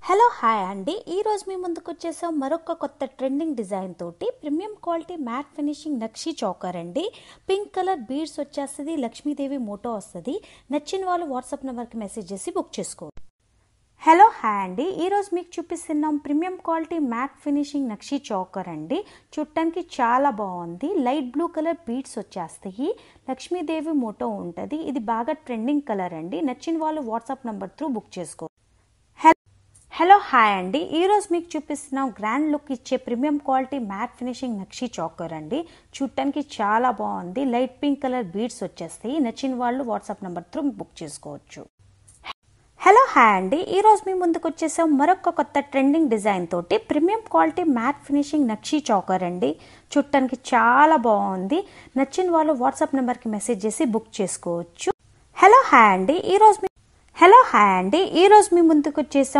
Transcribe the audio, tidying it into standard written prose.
Hello hi అండి. ఈరోజు మీ ముందుకు వచ్చేసాం మరొక కొత్త ట్రెండింగ్ డిజైన్ తోటి ప్రీమియం క్వాలిటీ మ్యాట్ ఫినిషింగ్ నక్షి చౌకర్ అండి. పింక్ కలర్ బీడ్స్ వచ్చేస్తుంది, లక్ష్మీదేవి మోటో వస్తుంది. నచ్చిన వాళ్ళు వాట్సాప్ నెంబర్కి మెసేజ్ చేసి బుక్ చేసుకోండి. హలో హాయ్ అండి. ఈరోజు మీకు చూపిస్తున్నాం ప్రీమియం క్వాలిటీ మ్యాట్ ఫినిషింగ్ నక్షి చౌకర్ అండి. చూడటానికి చాలా బాగుంది. లైట్ బ్లూ కలర్ బీడ్స్ వచ్చేస్తాయి, లక్ష్మీదేవి మోటో ఉంటుంది. ఇది బాగా ట్రెండింగ్ కలర్ అండి. నచ్చిన వాళ్ళు వాట్సాప్ నెంబర్ త్రూ బుక్ చేసుకోండి. హలో హాయ్ అండి. ఈరోజు మీకు చూపిస్తున్నాం గ్రాండ్ లుక్ ఇచ్చే ప్రీమియం క్వాలిటీ మ్యాట్ ఫినిషింగ్ నక్షి చౌకర్ అండి. చూడటానికి చాలా బాగుంది. లైట్ పింక్ కలర్ బీడ్స్ వచ్చేస్తాయి. నచ్చిన వాళ్ళు వాట్సాప్ నెంబర్ త్రూ బుక్ చేసుకోవచ్చు. హలో హాయ్ అండి. ఈరోజు మీ ముందుకు వచ్చేసాం మరొక కొత్త ట్రెండింగ్ డిజైన్ తోటి ప్రీమియం క్వాలిటీ మ్యాట్ ఫినిషింగ్ నక్షి చౌకర్ అండి. చూడటానికి చాలా బాగుంది. నచ్చిన వాళ్ళు వాట్సాప్ నెంబర్కి మెసేజ్ చేసి బుక్ చేసుకోవచ్చు. హలో హాయ్ అండి. ఈరోజు మీ ముందుకు వచ్చేసాం